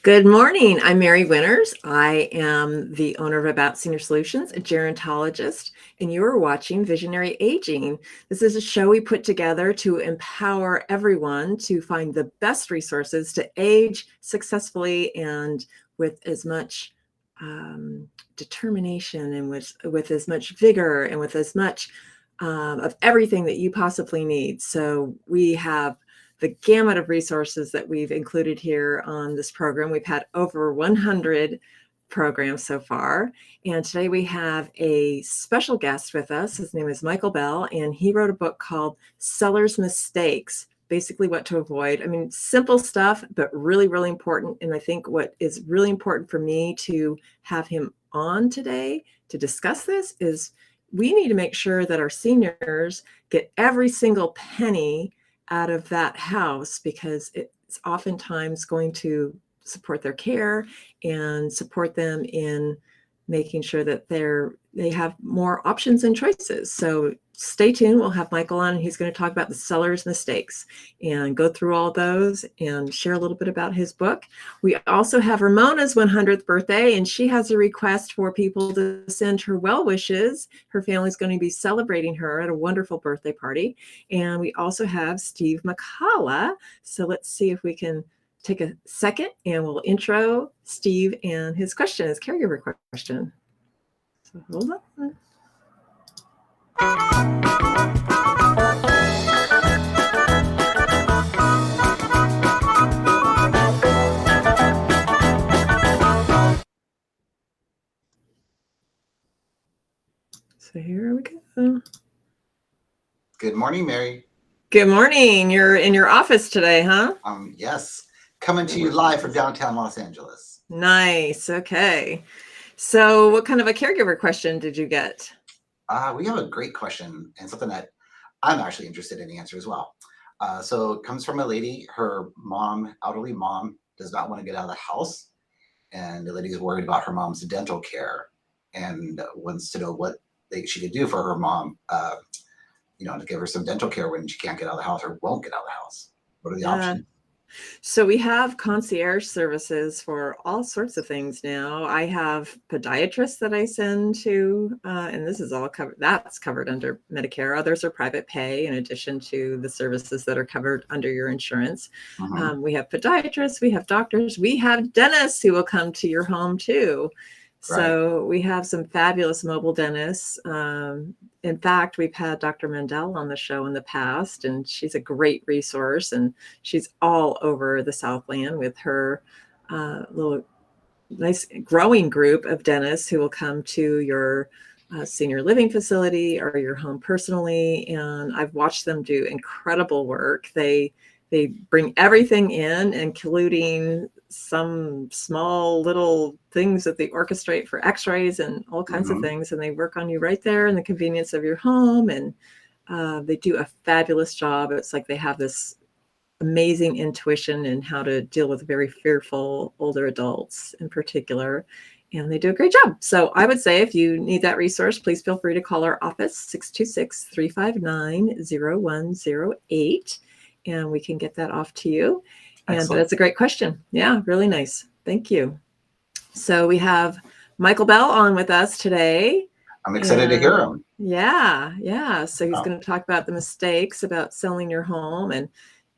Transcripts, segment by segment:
Good morning. I'm Mary Winters. I am the owner of About Senior Solutions, a gerontologist, and you are watching Visionary Aging. This is a show we put together to empower everyone to find the best resources to age successfully and with as much determination and with as much vigor and with as much of everything that you possibly need. So we have the gamut of resources that we've included here on this program. We've had over 100 programs so far. And today we have a special guest with us. His name is Michael Bell, and he wrote a book called Seller's Mistakes, basically what to avoid. I mean, simple stuff, but really, really important. And I think what is really important for me to have him on today to discuss this is we need to make sure that our seniors get every single penny out of that house, because it's oftentimes going to support their care and support them in making sure that they have more options and choices. So stay tuned. We'll have Michael on, and he's going to talk about the seller's mistakes and go through all those and share a little bit about his book. We also have Ramona's 100th birthday, and she has a request for people to send her well wishes. Her family's going to be celebrating her at a wonderful birthday party. And we also have Steve McCalla. So let's see if we can take a second and we'll intro Steve and his question, his caregiver question. So hold on. So here we go. Good morning, Mary. Good morning. You're in your office today, huh? Yes. Coming to you live from downtown Los Angeles. Nice. Okay. So what kind of a caregiver question did you get? We have a great question and something that I'm actually interested in the answer as well. So it comes from a lady. Her mom, elderly mom, does not want to get out of the house. And the lady is worried about her mom's dental care and wants to know what she could do for her mom, to give her some dental care when she can't get out of the house or won't get out of the house. What are the options? So we have concierge services for all sorts of things now. I have podiatrists that I send to, and this is all covered. That's covered under Medicare. Others are private pay in addition to the services that are covered under your insurance. We have podiatrists, we have doctors, we have dentists who will come to your home too. So we have some fabulous mobile dentists. In fact, we've had Dr. Mendel on the show in the past, and she's a great resource, and she's all over the Southland with her little nice growing group of dentists who will come to your senior living facility or your home personally. And I've watched them do incredible work. They bring everything in, including some small little things that they orchestrate for x-rays and all kinds of things. And they work on you right there in the convenience of your home. And they do a fabulous job. It's like they have this amazing intuition in how to deal with very fearful older adults in particular. And they do a great job. So I would say if you need that resource, please feel free to call our office, 626-359-0108. And we can get that off to you. And that's a great question. Yeah, really nice. Thank you. So we have Michael Bell on with us today. I'm excited to hear him. Yeah. So he's going to talk about the mistakes about selling your home. And,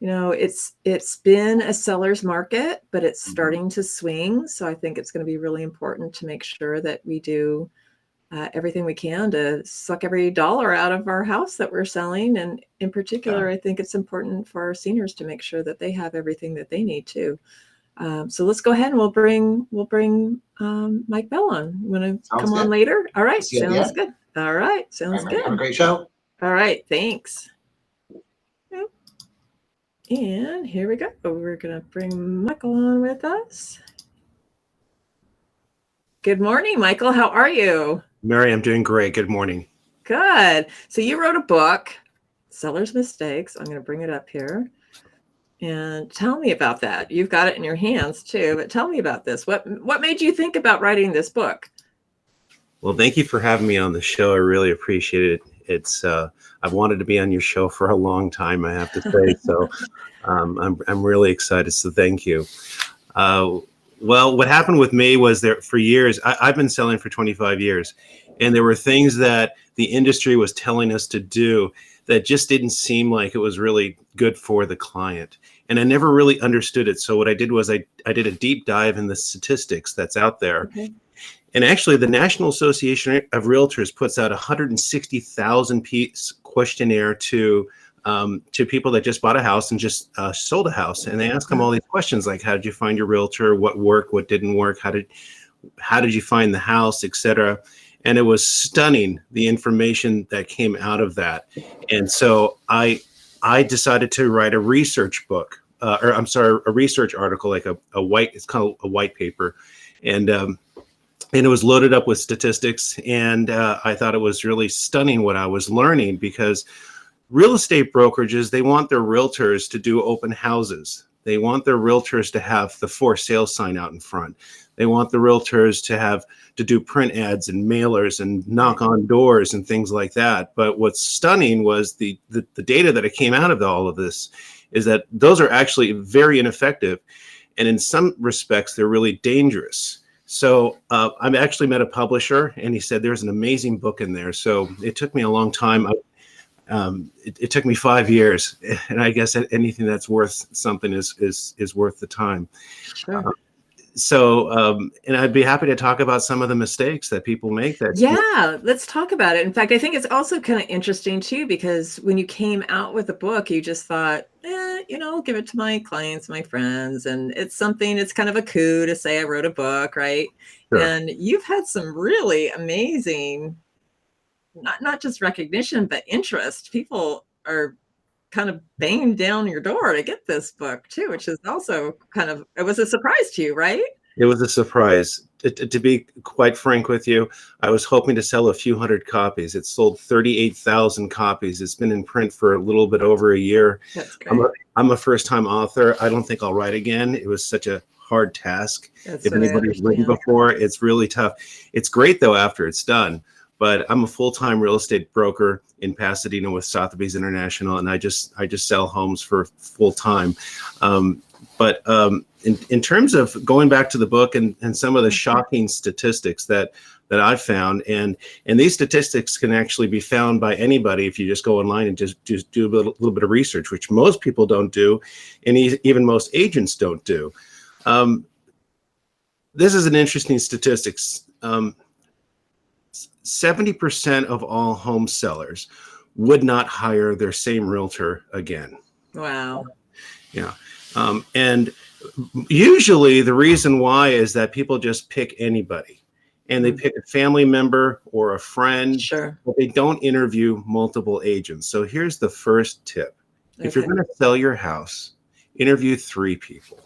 it's been a seller's market, but it's starting to swing. So I think it's going to be really important to make sure that we do everything we can to suck every dollar out of our house that we're selling. And in particular, I think it's important for our seniors to make sure that they have everything that they need too. So let's go ahead and we'll bring Mike Bell on. You want to come on later? All right. Sounds good. All right. Sounds good. Have a great show. All right. Thanks. And here we go. We're going to bring Michael on with us. Good morning, Michael. How are you? Mary, I'm doing great. Good morning. Good. So you wrote a book, Seller's Mistakes. I'm going to bring it up here. And tell me about that. You've got it in your hands too, but tell me about this. What made you think about writing this book? Well, thank you for having me on the show. I really appreciate it. It's I've wanted to be on your show for a long time, I have to say. So I'm really excited. So thank you. Well, what happened with me was that for years, I've been selling for 25 years, and there were things that the industry was telling us to do that just didn't seem like it was really good for the client. And I never really understood it. So what I did was I did a deep dive in the statistics that's out there. Okay. And actually, the National Association of Realtors puts out 160,000 piece questionnaire to people that just bought a house and just sold a house, and they ask them all these questions like, how did you find your realtor? What worked? What didn't work? How did you find the house, etc. And it was stunning, the information that came out of that. And so I decided to write a research book, or I'm sorry, a research article, like it's called a white paper, and it was loaded up with statistics. And I thought it was really stunning what I was learning, because real estate brokerages, they want their realtors to do open houses. They want their realtors to have the for sale sign out in front. They want the realtors to do print ads and mailers and knock on doors and things like that. But what's stunning was the data that came out of all of this is that those are actually very ineffective. And in some respects, they're really dangerous. So I've actually met a publisher, and he said there's an amazing book in there. So it took me a long time. It took me 5 years, and I guess anything that's worth something is worth the time. Sure. And I'd be happy to talk about some of the mistakes that people make. Yeah, let's talk about it. In fact, I think it's also kind of interesting too, because when you came out with a book, you just thought, I'll give it to my clients, my friends, and it's kind of a coup to say I wrote a book, right? Sure. And you've had some really amazing, not just recognition, but interest. People are kind of banging down your door to get this book too, which is also it was a surprise to you, right? It was a surprise. To be quite frank with you, I was hoping to sell a few hundred copies. It sold 38,000 copies. It's been in print for a little bit over a year. That's great. I'm a first-time author. I don't think I'll write again. It was such a hard task. If anybody's written before, it's really tough. It's great though after it's done. But I'm a full-time real estate broker in Pasadena with Sotheby's International, and I just sell homes for full-time. But in terms of going back to the book and some of the shocking statistics that I've found, and these statistics can actually be found by anybody if you just go online and just do a little bit of research, which most people don't do, and even most agents don't do. This is an interesting statistics. 70% of all home sellers would not hire their same realtor again. Wow. Yeah. And usually the reason why is that people just pick anybody, and they pick a family member or a friend. Sure. But they don't interview multiple agents. So here's the first tip. Okay. If you're going to sell your house, interview 3 people.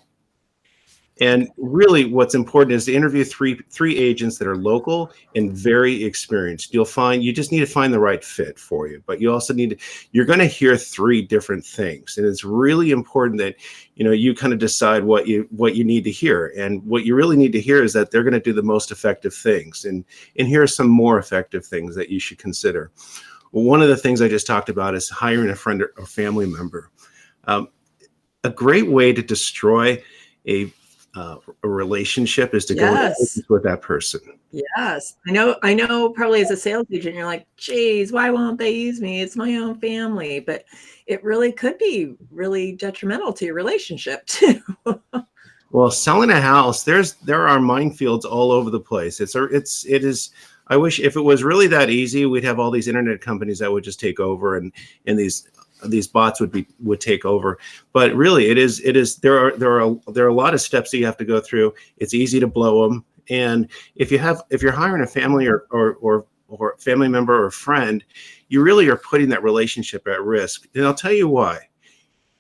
And really what's important is to interview three agents that are local and very experienced. You just need to find the right fit for you, but you also you're going to hear 3 different things. And it's really important that, you kind of decide what you need to hear. And what you really need to hear is that they're going to do the most effective things. And here are some more effective things that you should consider. One of the things I just talked about is hiring a friend or family member. A great way to destroy a relationship is to go with that person. Yes. I know probably as a sales agent, you're like, geez, why won't they use me? It's my own family. But it really could be really detrimental to your relationship too. Well, selling a house, there are minefields all over the place. It is. I wish if it was really that easy, we'd have all these internet companies that would just take over, and these bots would take over. But really, it is. There are a lot of steps that you have to go through. It's easy to blow them. And if you're hiring a family or family member or friend, you really are putting that relationship at risk. And I'll tell you why.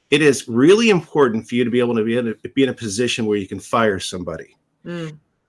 It is really important for you to be able to be in a position where you can fire somebody.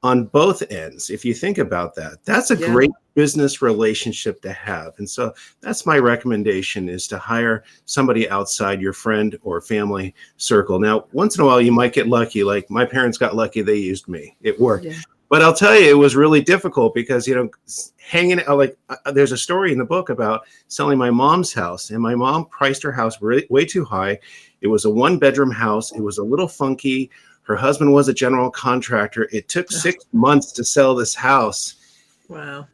On both ends. If you think about that, that's a great business relationship to have. And so that's my recommendation, is to hire somebody outside your friend or family circle. Now, once in a while, you might get lucky. Like my parents got lucky. They used me. It worked. Yeah. But I'll tell you, it was really difficult because, there's a story in the book about selling my mom's house, and my mom priced her house way too high. It was a 1-bedroom house. It was a little funky. Her husband was a general contractor. It took 6 months to sell this house. Wow.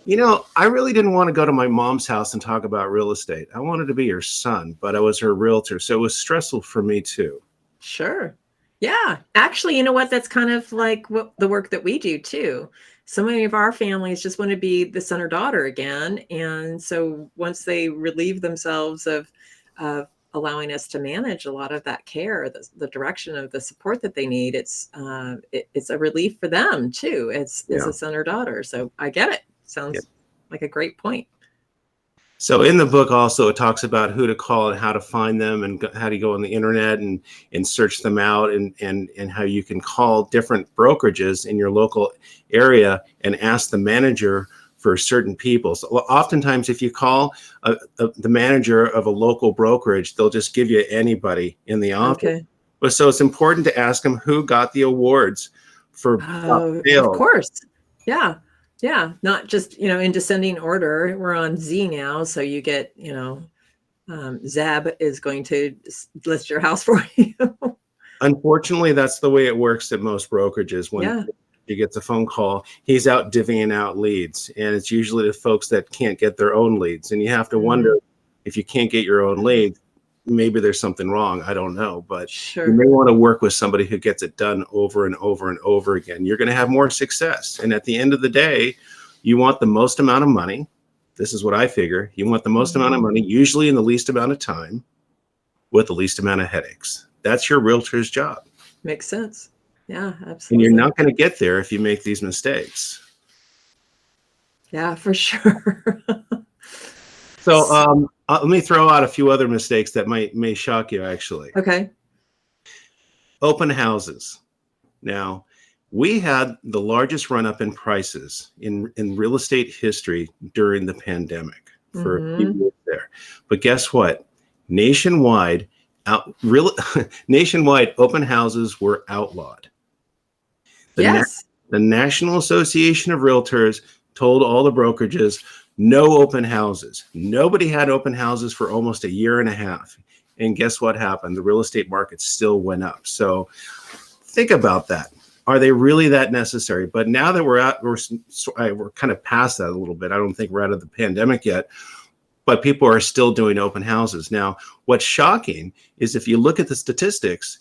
You know, I really didn't want to go to my mom's house and talk about real estate. I wanted to be her son, but I was her realtor. So it was stressful for me too. Sure. Yeah. Actually, you know what? That's kind of like what the work that we do too. So many of our families just want to be the son or daughter again. And so once they relieve themselves of allowing us to manage a lot of that care, the direction of the support that they need, it's a relief for them too, as a son or daughter. So I get it. Sounds like a great point. So in the book also, it talks about who to call and how to find them and how to go on the internet and search them out, and how you can call different brokerages in your local area and ask the manager for certain people. So oftentimes if you call the manager of a local brokerage, they'll just give you anybody in the office. Okay. But so it's important to ask them who got the awards for Of course. Yeah. Yeah. Not just, in descending order. We're on Z now. So you get, Zab is going to list your house for you. Unfortunately, that's the way it works at most brokerages. When you get the phone call, he's out divvying out leads. And it's usually the folks that can't get their own leads. And you have to wonder, if you can't get your own leads, maybe there's something wrong. I don't know. But you may want to work with somebody who gets it done over and over and over again. You're going to have more success. And at the end of the day, you want the most amount of money. This is what I figure. You want the most amount of money, usually in the least amount of time, with the least amount of headaches. That's your realtor's job. Makes sense. Yeah, absolutely. And you're not going to get there if you make these mistakes. Yeah, for sure. So let me throw out a few other mistakes that may shock you, actually. Okay. Open houses. Now, we had the largest run-up in prices in real estate history during the pandemic for a few years there. But guess what? Nationwide, open houses were outlawed. The National Association of Realtors told all the brokerages, no open houses. Nobody had open houses for almost a year and a half. And guess what happened? The real estate market still went up. So think about that. Are they really that necessary? But now that we're kind of past that a little bit. I don't think we're out of the pandemic yet, but people are still doing open houses. Now, what's shocking is if you look at the statistics,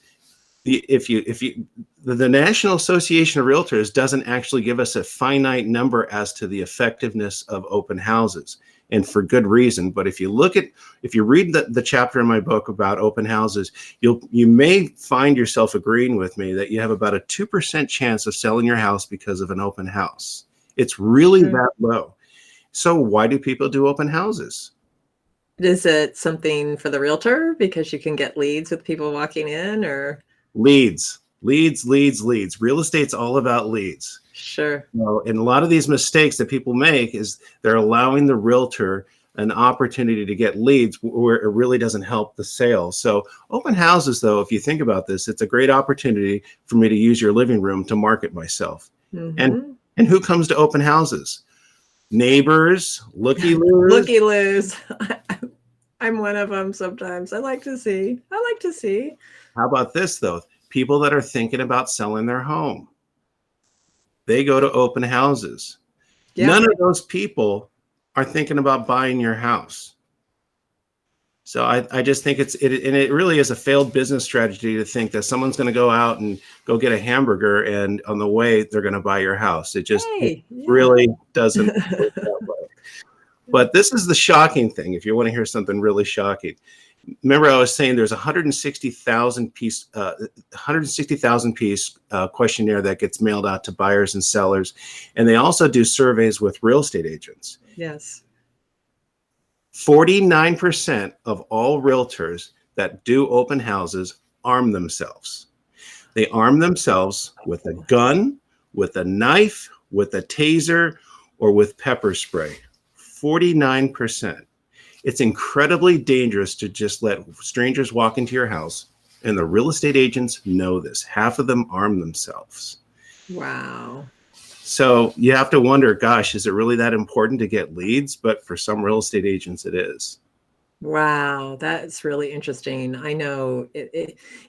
the National Association of Realtors doesn't actually give us a finite number as to the effectiveness of open houses, and for good reason. But if you read the chapter in my book about open houses, you may find yourself agreeing with me that you have about a 2% chance of selling your house because of an open house. It's really that low. So why do people do open houses? Is it something for the realtor because you can get leads with people walking in, or? Leads. Real estate's all about leads. Sure. And a lot of these mistakes that people make is they're allowing the realtor an opportunity to get leads where it really doesn't help the sale. So open houses, though, if you think about this, it's a great opportunity for me to use your living room to market myself. And who comes to open houses? Neighbors, looky-loos. Looky-loos. I'm one of them sometimes. I like to see. How about this, though? People that are thinking about selling their home. They go to open houses. None of those people are thinking about buying your house. So I just think it really is a failed business strategy to think that someone's going to go out and go get a hamburger and on the way they're going to buy your house. It just really doesn't work that way. But this is the shocking thing. If you want to hear something really shocking, remember I was saying there's 160,000 piece questionnaire that gets mailed out to buyers and sellers, and they also do surveys with real estate agents. Yes. 49% of all realtors that do open houses arm themselves. They arm themselves with a gun, with a knife, with a taser, or with pepper spray. 49%. It's incredibly dangerous to just let strangers walk into your house, and the real estate agents know this. Half of them arm themselves. Wow. So you have to wonder, gosh, is it really that important to get leads? But for some real estate agents, it is. Wow, that's really interesting. I know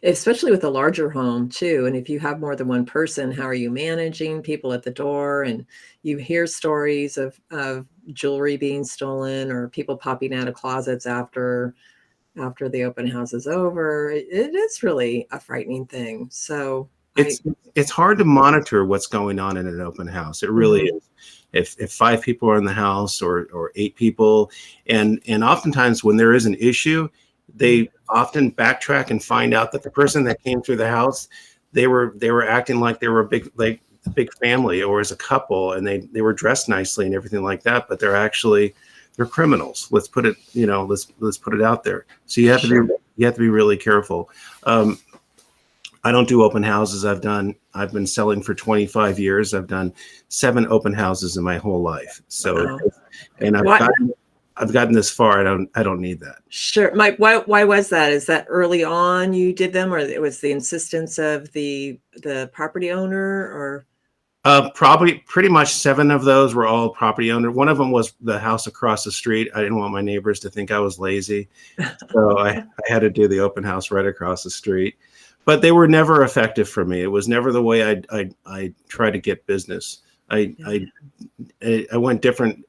especially with a larger home too. And if you have more than one person, how are you managing people at the door? And you hear stories of jewelry being stolen or people popping out of closets after the open house is over. It is really a frightening thing. So I, It's hard to monitor what's going on in an open house. It really Mhm. is. If five people are in the house or eight people, and oftentimes when there is an issue, Mhm. they often backtrack and find out that the person that came through the house, they were acting like they were a big family or as a couple, and they were dressed nicely and everything like that, but they're criminals. Let's put it, let's put it out there. So Sure. you have to be really careful. Um, I don't do open houses. I've been selling for 25 years. I've done 7 open houses in my whole life. So, Wow. and Why? I've gotten this far. I don't need that. Sure. Why was that? Is that early on you did them, or it was the insistence of the property owner, or Probably pretty much 7 of those were all property owner. One of them was the house across the street. I didn't want my neighbors to think I was lazy. So I had to do the open house right across the street. But they were never effective for me. It was never the way I try to get business. I, Yeah. I I went different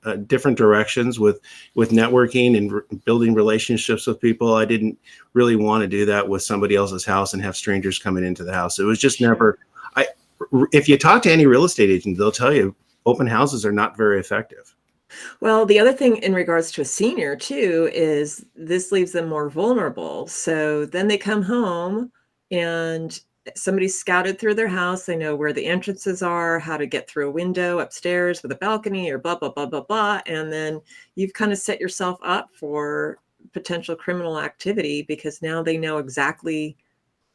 directions with networking and building relationships with people. I didn't really want to do that with somebody else's house and have strangers coming into the house. It was just Sure. never. I If you talk to any real estate agent, they'll tell you open houses are not very effective. Well, the other thing in regards to a senior too is this leaves them more vulnerable. So then they come home and somebody scouted through their house. They know where the entrances are, how to get through a window upstairs with a balcony or blah, blah, blah, blah, blah. And then you've kind of set yourself up for potential criminal activity because now they know exactly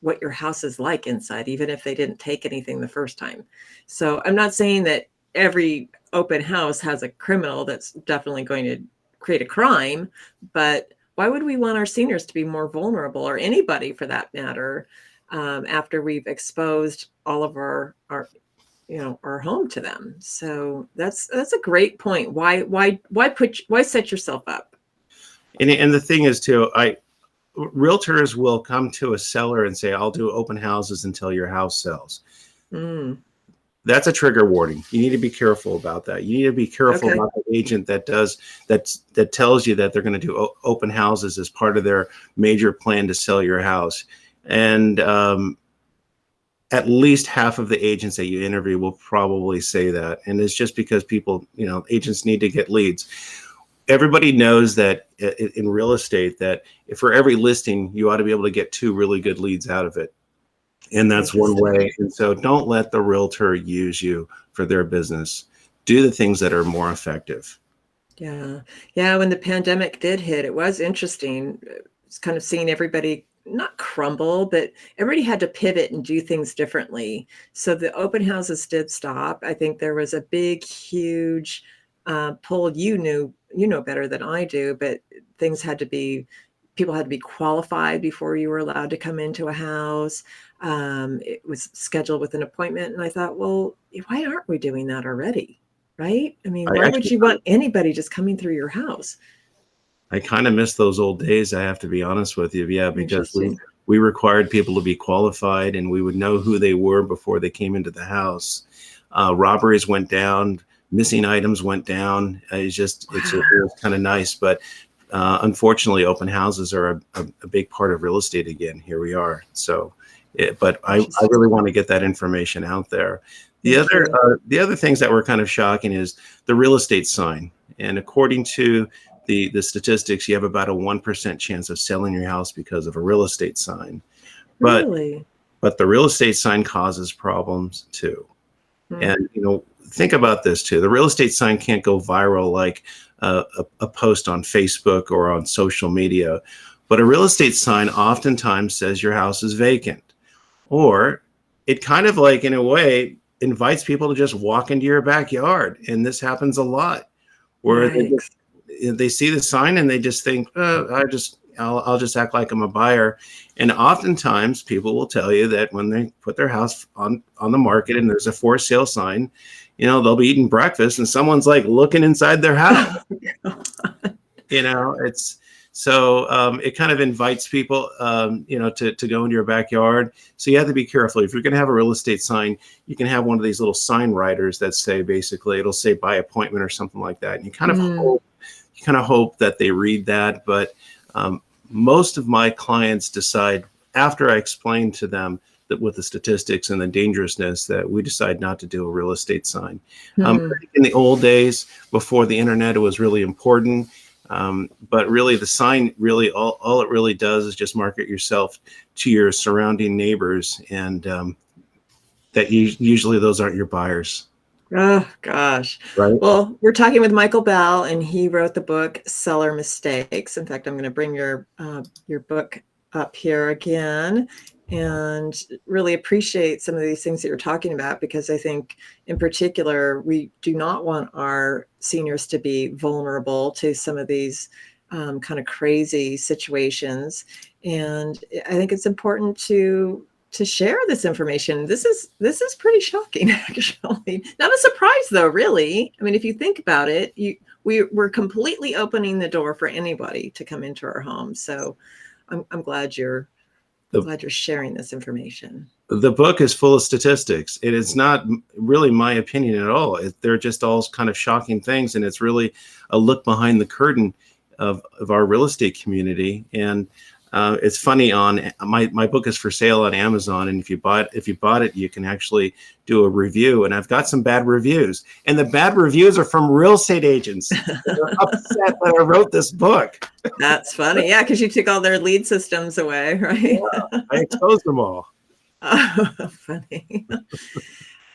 what your house is like inside, even if they didn't take anything the first time. So I'm not saying that every open house has a criminal that's definitely going to create a crime, but why would we want our seniors to be more vulnerable, or anybody for that matter, after we've exposed all of our our home to them? So that's a great point. Why set yourself up? And the thing is too, realtors will come to a seller and say, "I'll do open houses until your house sells." Mm, That's a trigger warning. You need to be careful about that. You need to be careful okay. about the agent that tells you that they're going to do open houses as part of their major plan to sell your house. And at least half of the agents that you interview will probably say that. And it's just because people, agents need to get leads. Everybody knows that in real estate that if for every listing, you ought to be able to get 2 really good leads out of it. And that's one Interesting. way. And so don't let the realtor use you for their business. Do the things that are more effective. Yeah. Yeah, when the pandemic did hit, it was interesting. It's kind of seeing everybody not crumble, but everybody had to pivot and do things differently. So the open houses did stop. I think there was a big, huge pull. You know better than I do, but things had to be, people had to be qualified before you were allowed to come into a house. It was scheduled with an appointment. And I thought, well, why aren't we doing that already? Right? I mean, I why would actually, you want anybody just coming through your house? I kind of miss those old days. I have to be honest with you. Yeah, because Interesting. we required people to be qualified and we would know who they were before they came into the house. Robberies went down, missing items went down. It Wow. was kind of nice, but unfortunately, open houses are a big part of real estate again. Here we are. So, but I Interesting. really want to get that information out there. Thank you. The other things that were kind of shocking is the real estate sign. And according to the statistics, you have about a 1% chance of selling your house because of a real estate sign. But Really? the real estate sign causes problems too. Hmm. And think about this too. The real estate sign can't go viral like a post on Facebook or on social media, but a real estate sign oftentimes says your house is vacant, or it kind of like in a way invites people to just walk into your backyard. And this happens a lot where Yikes. they see the sign and they just think, I'll just act like I'm a buyer. And oftentimes people will tell you that when they put their house on the market and there's a for sale sign, they'll be eating breakfast and someone's like looking inside their house. Oh, God. It's So it kind of invites people, to go into your backyard. So you have to be careful. If you're going to have a real estate sign, you can have one of these little sign writers that say, basically, it'll say by appointment or something like that. And you kind of hope that they read that. But most of my clients decide, after I explain to them that with the statistics and the dangerousness, that we decide not to do a real estate sign. In the old days, before the internet, it was really important. But really, the sign really all it really does is just market yourself to your surrounding neighbors, and that usually those aren't your buyers. Oh gosh. Right. Well, we're talking with Michael Bell, and he wrote the book Seller Mistakes. In fact, I'm going to bring your book up here again, and really appreciate some of these things that you're talking about, because I think in particular, we do not want our seniors to be vulnerable to some of these kind of crazy situations. And I think it's important to share this information. This is pretty shocking, actually. Not a surprise, though, really. I mean, if you think about it, we're completely opening the door for anybody to come into our home. So I'm glad you're sharing this information. The book is full of statistics. It is not really my opinion at all. They're just all kind of shocking things, and it's really a look behind the curtain of our real estate community. And it's funny, on my book is for sale on Amazon, and if you bought it, you can actually do a review. And I've got some bad reviews, and the bad reviews are from real estate agents. They're upset that I wrote this book. That's funny, yeah, because you took all their lead systems away, right? Yeah, I exposed them all. Oh, funny.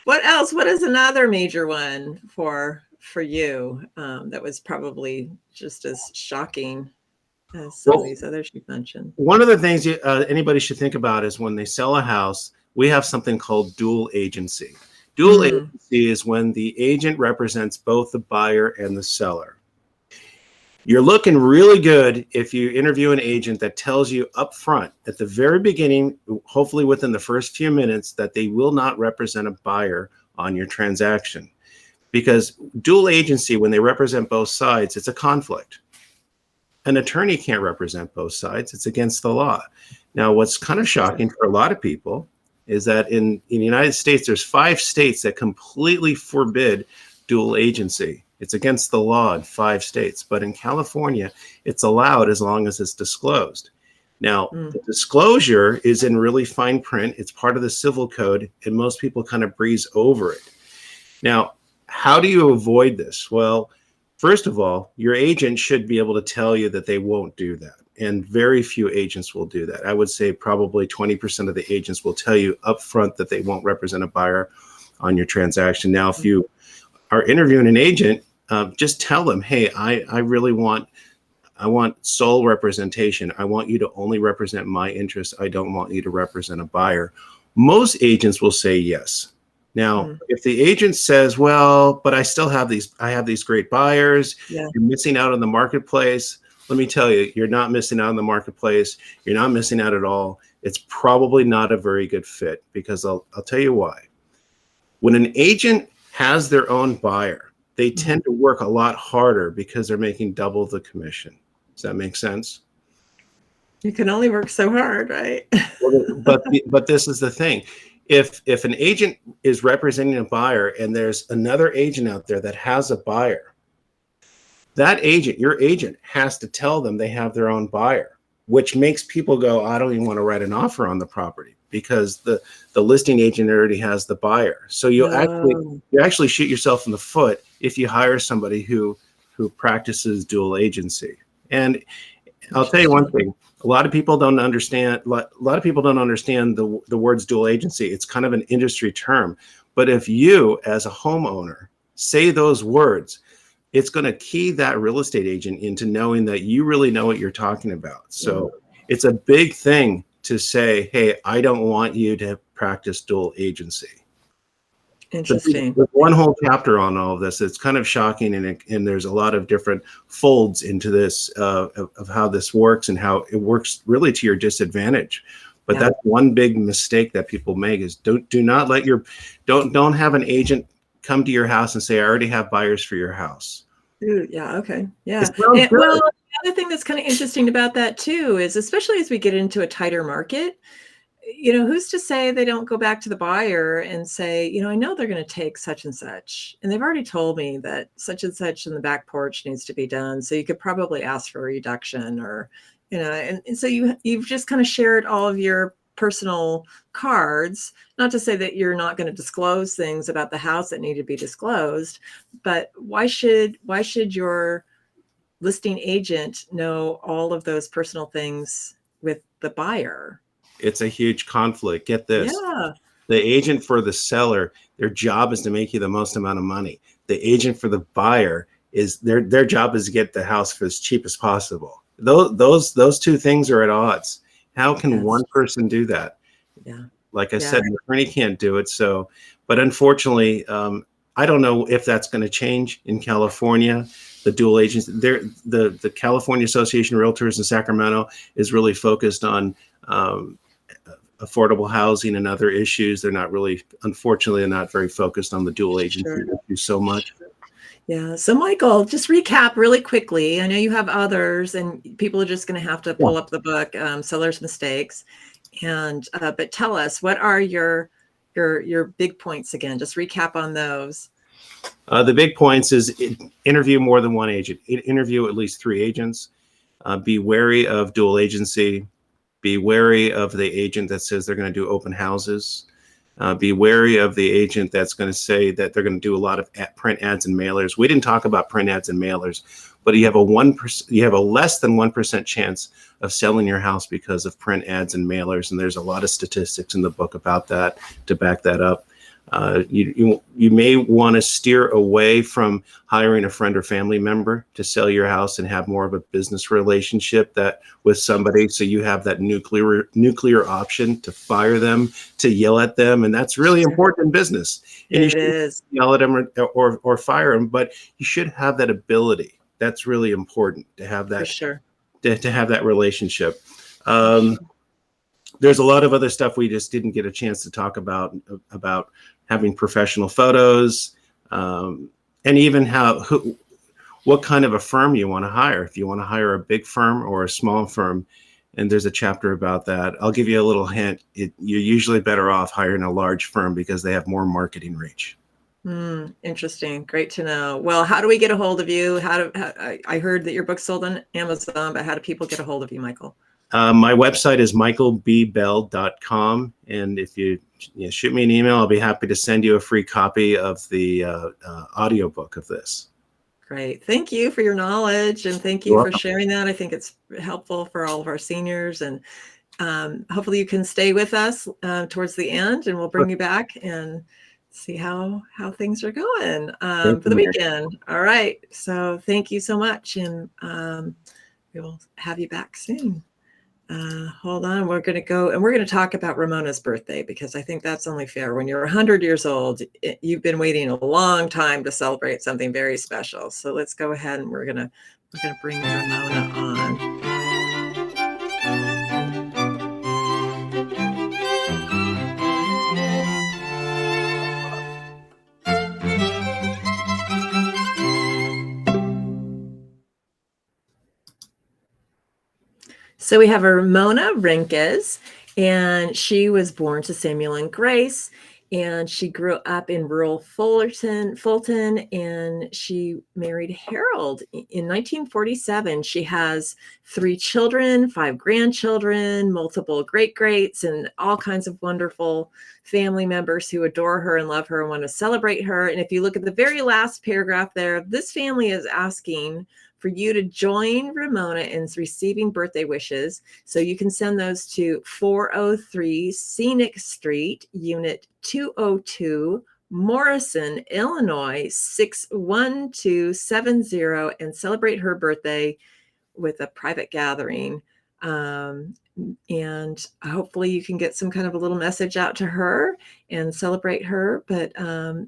What else? What is another major one for you that was probably just as shocking as some of these others you've mentioned? One of the things anybody should think about is when they sell a house, we have something called dual agency. Dual agency is when the agent represents both the buyer and the seller. You're looking really good if you interview an agent that tells you up front at the very beginning, hopefully within the first few minutes, that they will not represent a buyer on your transaction. Because dual agency, when they represent both sides, it's a conflict. An attorney can't represent both sides. It's against the law. Now, what's kind of shocking for a lot of people is that in the United States, there's 5 states that completely forbid dual agency. It's against the law in 5 states, but in California, it's allowed as long as it's disclosed. Now, the disclosure is in really fine print. It's part of the civil code, and most people kind of breeze over it. Now, how do you avoid this? Well, first of all, your agent should be able to tell you that they won't do that. And very few agents will do that. I would say probably 20% of the agents will tell you up front that they won't represent a buyer on your transaction. Now, if you are interviewing an agent, just tell them, hey, I want sole representation. I want you to only represent my interests. I don't want you to represent a buyer. Most agents will say yes. Now, if the agent says, well, but I have these great buyers, you're missing out on the marketplace. Let me tell you, you're not missing out on the marketplace. You're not missing out at all. It's probably not a very good fit, because I'll tell you why. When an agent has their own buyer, they tend to work a lot harder because they're making double the commission. Does that make sense? You can only work so hard, right? But this is the thing. If an agent is representing a buyer and there's another agent out there that has a buyer, that agent, your agent, has to tell them they have their own buyer, which makes people go, I don't even want to write an offer on the property, because the listing agent already has the buyer. So you actually shoot yourself in the foot if you hire somebody who practices dual agency. And I'll tell you one thing. A lot of people don't understand. A lot of people don't understand the words dual agency. It's kind of an industry term. But if you, as a homeowner, say those words, it's going to key that real estate agent into knowing that you really know what you're talking about. So it's a big thing to say, hey, I don't want you to practice dual agency. Interesting. There's one whole chapter on all of this. It's kind of shocking, and there's a lot of different folds into this of how this works and how it works really to your disadvantage. But that's one big mistake that people make, is don't have an agent come to your house and say, I already have buyers for your house. Yeah. Okay. Yeah. The other thing that's kind of interesting about that too is, especially as we get into a tighter market, who's to say they don't go back to the buyer and say, I know they're going to take such and such, and they've already told me that such and such in the back porch needs to be done. So you could probably ask for a reduction, or, and so you've just kind of shared all of your personal cards, not to say that you're not going to disclose things about the house that need to be disclosed, but why should your listing agent know all of those personal things with the buyer? It's a huge conflict. Get this. Yeah. The agent for the seller, their job is to make you the most amount of money. The agent for the buyer is their job is to get the house for as cheap as possible. Those two things are at odds. How can one person do that? Yeah. Like I said, an attorney can't do it. So, but unfortunately, I don't know if that's going to change in California. The dual agents, the California Association of Realtors in Sacramento is really focused on affordable housing and other issues. They're not really, unfortunately, they're not very focused on the dual agency issue so much. Yeah. So Michael, just recap really quickly. I know you have others, and people are just going to have to pull up the book, Seller's Mistakes. And but tell us, what are your big points again? Just recap on those. The big points is interview more than one agent. Interview at least 3 agents. Be wary of dual agency. Be wary of the agent that says they're going to do open houses. Be wary of the agent that's going to say that they're going to do a lot of print ads and mailers. We didn't talk about print ads and mailers, but you have a less than 1% chance of selling your house because of print ads and mailers. And there's a lot of statistics in the book about that to back that up. You may want to steer away from hiring a friend or family member to sell your house and have more of a business relationship with somebody. So you have that nuclear option to fire them, to yell at them. And that's really important in business. And you should yell at them or fire them, but you should have that ability. That's really important to have that, to have that relationship. There's a lot of other stuff we just didn't get a chance to talk about having professional photos, and even what kind of a firm you want to hire. If you want to hire a big firm or a small firm, and there's a chapter about that. I'll give you a little hint. You're usually better off hiring a large firm because they have more marketing reach. Interesting. Great to know. Well, how do we get a hold of you? I heard that your book's sold on Amazon, but how do people get a hold of you, Michael? My website is michaelbbell.com. And if you shoot me an email, I'll be happy to send you a free copy of the audiobook of this. Great. Thank you for your knowledge, and thank you for sharing that. I think it's helpful for all of our seniors, and hopefully you can stay with us towards the end, and we'll bring you back and see how things are going for the weekend. All right. So thank you so much, and we will have you back soon. Hold on. We're going to go and we're going to talk about Ramona's birthday, because I think that's only fair. When you're 100 years old, you've been waiting a long time to celebrate something very special. So let's go ahead and we're going to bring Ramona on. So we have Ramona Rinkes, and she was born to Samuel and Grace, and she grew up in rural Fulton, and she married Harold in 1947. She has 3 children, 5 grandchildren, multiple great-greats, and all kinds of wonderful family members who adore her and love her and want to celebrate her. And if you look at the very last paragraph there, this family is asking for you to join Ramona in receiving birthday wishes. So you can send those to 403 Scenic Street, Unit 202, Morrison, Illinois, 61270, and celebrate her birthday with a private gathering. And hopefully you can get some kind of a little message out to her and celebrate her. But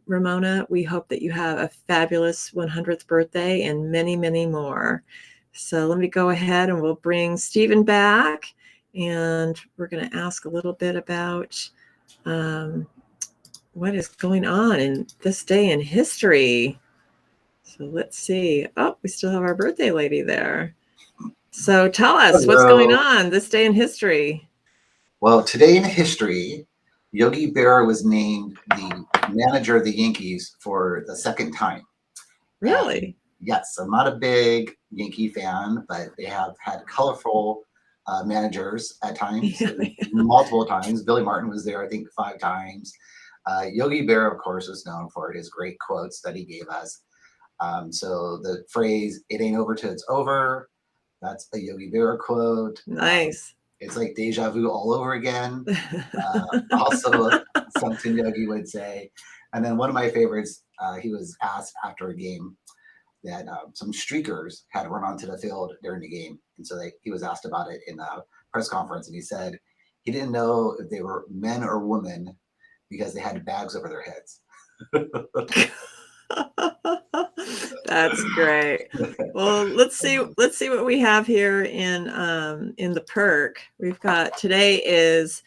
Ramona, we hope that you have a fabulous 100th birthday and many, many more. So let me go ahead and we'll bring Stephen back, and we're going to ask a little bit about what is going on in this day in history. So let's see. Oh, we still have our birthday lady there. So tell us what's going on this day in history. Well, today in history, Yogi Berra was named the manager of the Yankees for the second time. Really? And yes, I'm not a big Yankee fan, but they have had colorful managers at times, multiple times. Billy Martin was there, I think, 5 times. Yogi Berra, of course, was known for his great quotes that he gave us. So the phrase, "It ain't over till it's over," that's a Yogi Berra quote. Nice. It's like deja vu all over again. Also, something Yogi would say. And then one of my favorites, he was asked after a game that some streakers had run onto the field during the game. And so he was asked about it in a press conference. And he said he didn't know if they were men or women because they had bags over their heads. That's great. Well, let's see what we have here in the perk. We've got today is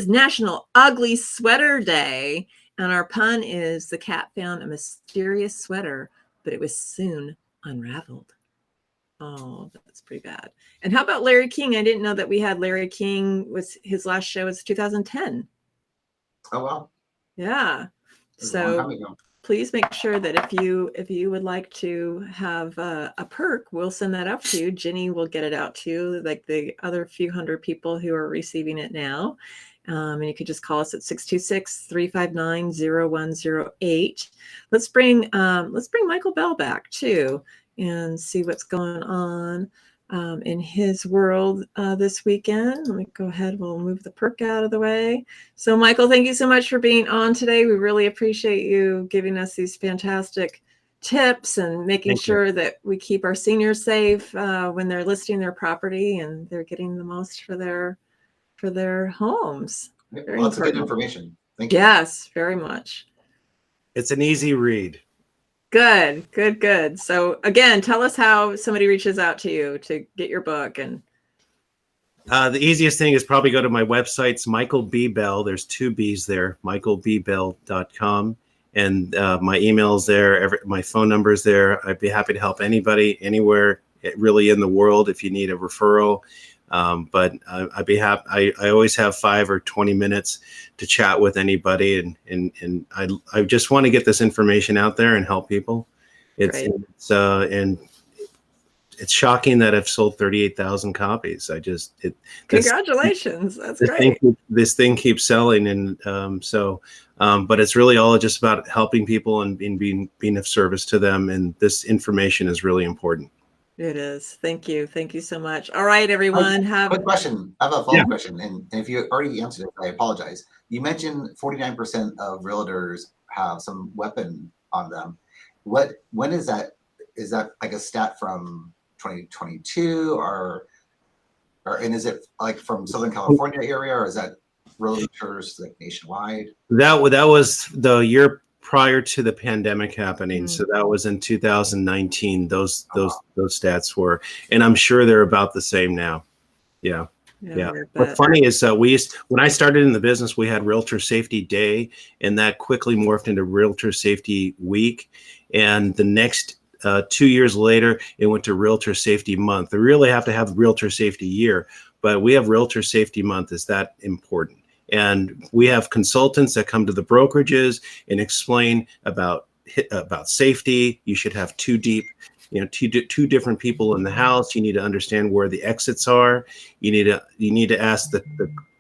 National Ugly Sweater Day, and our pun is the cat found a mysterious sweater, but it was soon unraveled. Oh, that's pretty bad. And how about Larry King? I didn't know that we had Larry King. His last show was 2010. Oh wow. Yeah. So please make sure that if you would like to have a perk, we'll send that out to you. Ginny will get it out to you, like the other few hundred people who are receiving it now. And you could just call us at 626-359-0108. Let's bring Michael Bell back too and see what's going on in his world this weekend. Let me go ahead. We'll move the perk out of the way. So Michael, thank you so much for being on today. We really appreciate you giving us these fantastic tips and making sure that we keep our seniors safe when they're listing their property and they're getting the most for their homes. Lots of good information. Thank you. Yes, very much. It's an easy read. Good. So again, tell us how somebody reaches out to you to get your book. And the easiest thing is probably go to my website. It's Michael B. Bell. There's 2 B's there, michaelbbell.com. And my email's there. My phone number's there. I'd be happy to help anybody, anywhere, really in the world if you need a referral. But I'd be happy. I always have 5 or 20 minutes to chat with anybody, and I just want to get this information out there and help people. It's shocking that I've sold 38,000 copies. Congratulations. That's great. This thing keeps selling, and but it's really all just about helping people and being of service to them. And this information is really important. It is. Thank you. Thank you so much. All right, everyone. Quick question. I have a follow-up question. And if you already answered it, I apologize. You mentioned 49% of realtors have some weapon on them. When is that? Is that like a stat from 2022 and is it like from Southern California area, or is that realtors like nationwide? That was the year prior to the pandemic happening. So that was in 2019. Those stats were, and I'm sure they're about the same now. Yeah. What's funny is when I started in the business, we had Realtor Safety Day, and that quickly morphed into Realtor Safety Week. And the next 2 years later, it went to Realtor Safety Month. They really have to have Realtor Safety Year, but we have Realtor Safety Month. Is that important? And we have consultants that come to the brokerages and explain about safety. You should have two different people in the house. You need to understand where the exits are. You need to ask the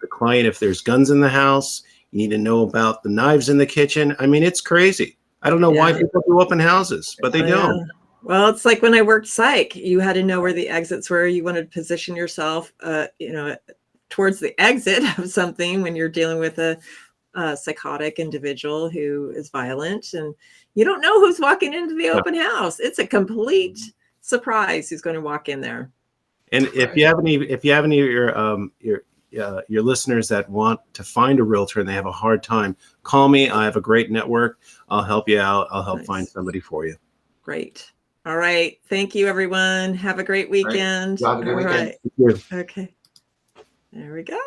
client if there's guns in the house. You need to know about the knives in the kitchen. I mean, it's crazy. I don't know why people do open houses, but they don't. Well, it's like when I worked psych, you had to know where the exits were. You wanted to position yourself, towards the exit of something when you're dealing with a psychotic individual who is violent, and you don't know who's walking into the open house. It's a complete surprise who's going to walk in there. And if you have any of your listeners that want to find a realtor and they have a hard time, call me. I have a great network. I'll help you out. I'll help find somebody for you. Great. All right. Thank you, everyone. Have a great weekend. Right. Have a good weekend. Right. Okay. There we go.